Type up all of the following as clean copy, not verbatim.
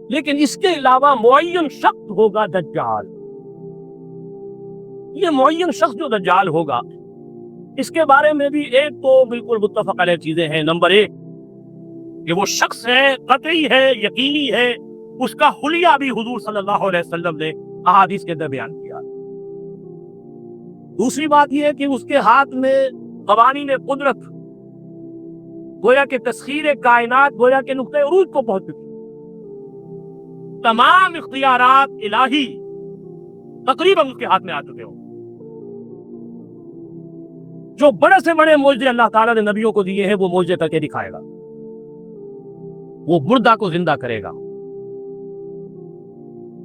لیکن اس کے علاوہ معین شخص ہوگا دجال. یہ معین شخص جو دجال ہوگا اس کے بارے میں بھی ایک تو بالکل متفق علیہ چیزیں ہیں. نمبر ایک کہ وہ شخص ہے، قطعی ہے، یقینی ہے، اس کا حلیہ بھی حضور صلی اللہ علیہ وسلم نے احادیث کے اندر بیان کیا. دوسری بات یہ ہے کہ اس کے ہاتھ میں قوانین قدرت، گویا کہ تسخیر کائنات، گویا کہ نقطۂ عروج کو پہنچ چکی. تمام اختیارات الہی تقریباً اس کے ہاتھ میں آ چکے ہوں. جو بڑے سے بڑے معجزے اللہ تعالیٰ نے نبیوں کو دیے ہیں وہ معجزے کر کے دکھائے گا. وہ مردہ کو زندہ کرے گا،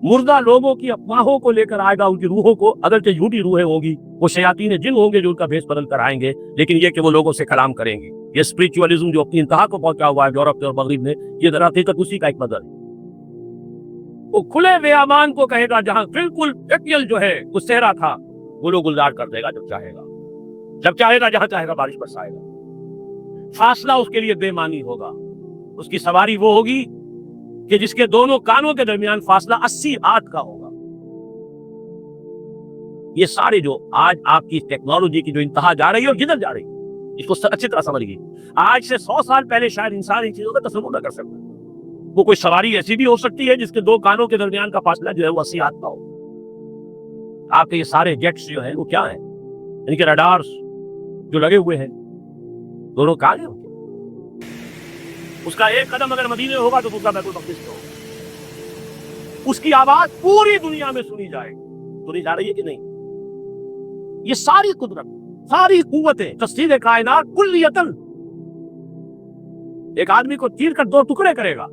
مردہ لوگوں کی افواہوں کو لے کر آئے گا، ان کی روحوں کو، اگرچہ جھوٹی روحیں ہوگی، وہ شیاطین جن ہوں گے جو ان کا بھیس بدل کر آئیں گے، لیکن یہ کہ وہ لوگوں سے کلام کریں گے. یہ اسپرچولیزم جو اپنی انتہا کو پہنچا ہوا ہے یورپ اور مغرب میں، یہ در حقیقت اسی کا ایک مظہر ہے. وہ کھلے بیابان کو کہے گا جہاں بالکل ٹیپیل جو ہے وہ صحرا تھا، وہ لوگ گلزار کر دے گا جب چاہے گا، جب چاہے گا، جہاں چاہے گا بارش برسائے گا. فاصلہ اس کے لیے بے معنی ہوگا. اس کی سواری وہ ہوگی کہ جس کے دونوں کانوں کے درمیان فاصلہ 80 ہاتھ کا ہوگا. یہ سارے جو آج آپ کی ٹیکنالوجی کی جو انتہا جا رہی ہے اور جدھر جا رہی ہے، اس کو اچھی طرح سمجھ گئی. آج سے 100 سال پہلے شاید انسان ان چیزوں کا تصور نہ کر سکتا. وہ کوئی سواری ایسی بھی ہو سکتی ہے جس کے دو کانوں کے درمیان کا فاصلہ جو ہے وہ 80 ہاتھ کا ہو. آپ کے یہ سارے جیٹس جو ہیں وہ کیا ہیں؟ ان کے رڈارز جو لگے ہوئے ہیں دونوں کہاں ہیں؟ اس کا ایک قدم اگر مدینے ہوگا تو دوسرا بیت المقدس میں ہوگا. اس کی آواز پوری دنیا میں سنی جائے گی. سنی جا رہی ہے کہ نہیں؟ یہ ساری قدرت، ساری قوتیں، تسخیر کائنات کلیتاً ایک آدمی کو چیر کر دو ٹکڑے کرے گا،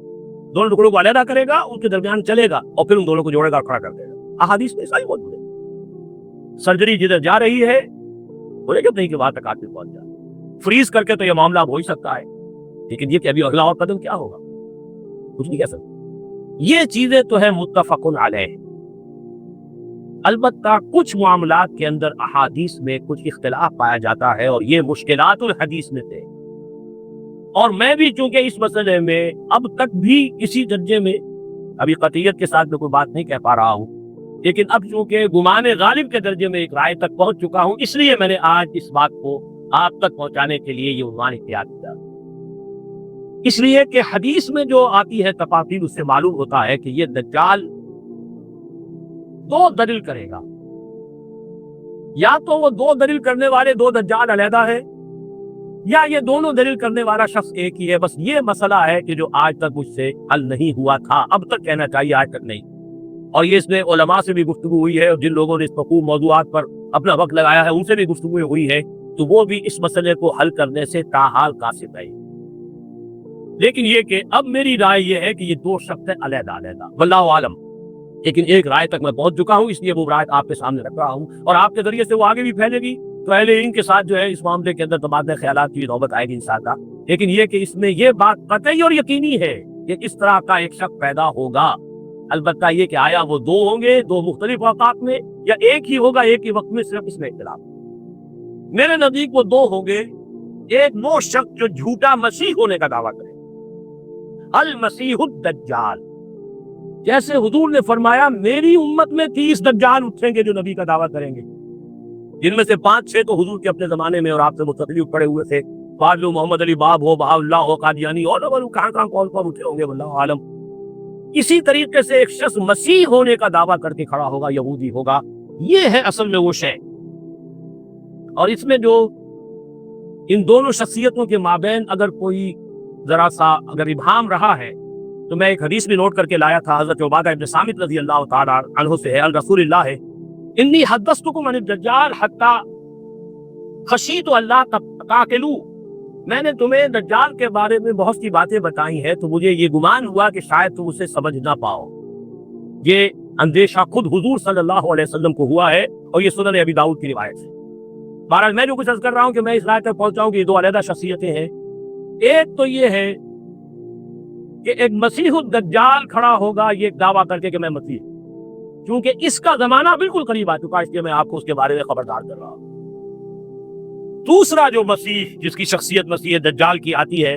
دونوں ٹکڑوں کو علیحدہ کرے گا، ان کے درمیان چلے گا اور پھر ان دونوں کو جوڑے گا اور کھڑا کر دے گا. احادیث میں صحیح موجود ہے. سرجری جدھر جا رہی ہے بولے کہ نہیں کہ وہاں تک آدمی پہنچ جائے. فریز کر کے تو یہ معاملہ ہو ہی سکتا ہے، لیکن یہ کہ ابھی اگلا اور قدم کیا ہوگا کچھ نہیں کہہ سکتے. یہ چیزیں تو ہے متفق علیہ. البتہ کچھ معاملات کے اندر احادیث میں کچھ اختلاف پایا جاتا ہے اور یہ مشکلات الحدیث میں تھے. اور میں بھی چونکہ اس مسئلے میں اب تک بھی اسی درجے میں، ابھی قطعیت کے ساتھ میں کوئی بات نہیں کہہ پا رہا ہوں، لیکن اب چونکہ گمان غالب کے درجے میں ایک رائے تک پہنچ چکا ہوں، اس لیے میں نے آج اس بات کو آپ تک پہنچانے کے لیے یہ عنوان اختیار کیا. اس لیے کہ حدیث میں جو آتی ہے تفاصیل اس سے معلوم ہوتا ہے کہ یہ دجال دو دلیل کرے گا. یا تو وہ دو دلیل کرنے والے دو دجال علیحدہ ہے، یا یہ دونوں دلیل کرنے والا شخص ایک ہی ہے. بس یہ مسئلہ ہے کہ جو آج تک مجھ سے حل نہیں ہوا تھا، اب تک کہنا چاہیے آج تک نہیں. اور یہ اس میں علماء سے بھی گفتگو ہوئی ہے، اور جن لوگوں نے اس مفہوم موضوعات پر اپنا وقت لگایا ہے ان سے بھی گفتگو ہوئی ہے، تو وہ بھی اس مسئلے کو حل کرنے سے تاحال قاصر ہے. لیکن یہ کہ اب میری رائے یہ ہے کہ یہ دو شخص ہیں علیحدہ علیحدہ، واللہ عالم. لیکن ایک رائے تک میں پہنچ چکا ہوں، اس لیے وہ رائے آپ کے سامنے رکھ رہا ہوں، اور آپ کے ذریعے سے وہ آگے بھی پھیلے گی تو اہل علم کے ساتھ جو ہے اس معاملے کے اندر تبادلہ خیالات کی نوبت آئے گی انشاءاللہ. لیکن یہ کہ اس میں یہ بات قطعی اور یقینی ہے کہ اس طرح کا ایک شخص پیدا ہوگا. البتہ یہ کہ آیا وہ دو ہوں گے دو مختلف اوقات میں، یا ایک ہی ہوگا ایک ہی وقت میں، صرف اس میں اختلاف. میرے نزدیک وہ دو ہوں گے. ایک وہ شخص جو جھوٹا مسیح ہونے کا دعویٰ کرے، المسیح الدجال. جیسے حضور نے فرمایا میری امت میں 30 دجال اٹھیں گے جو نبی کا دعویٰ کریں گے، جن میں سے 5-6 تو حضور کے اپنے زمانے میں اور آپ سے مستقل پڑے ہوئے تھے. فاضل محمد علی باب ہو، بہاء اللہ ہو، قادیانی اور کہاں کہاں کون کون اٹھے ہوں گے واللہ عالم. اسی طریقے سے ایک شخص مسیح ہونے کا دعویٰ کر کے کھڑا ہوگا، یہودی ہوگا. یہ ہے اصل میں وہ شے. اور اس میں جو ان دونوں شخصیتوں کے مابین اگر کوئی ذرا سا اگر ابہام رہا ہے تو میں ایک حدیث بھی نوٹ کر کے لایا تھا، حضرت عبادہ ابن صامت رضی اللہ تعالیٰ عنہ سے ہے، الرسول اللہ ہے، انی حدثتکم عن الدجال حتی خشیت اللہ تقاتلوا. میں نے تمہیں دجال کے بارے میں بہت سی باتیں بتائی ہیں تو مجھے یہ گمان ہوا کہ شاید تم اسے سمجھ نہ پاؤ. یہ اندیشہ خود حضور صلی اللہ علیہ وسلم کو ہوا ہے، اور یہ سنن ابی داؤد کی روایت ہے. بہرحال میں جو کچھ عرض کر رہا ہوں کہ میں اس رائے تک پہنچاؤں کہ یہ دو علیحدہ شخصیتیں ہیں. ایک تو یہ ہے کہ ایک مسیح الدجال کھڑا ہوگا یہ دعویٰ کر کے کہ میں مسیح، کیونکہ اس کا زمانہ بالکل قریب آ چکا ہے، اس لیے میں آپ کو اس کے بارے میں خبردار کر رہا ہوں. دوسرا جو مسیح جس کی شخصیت مسیح دجال کی آتی ہے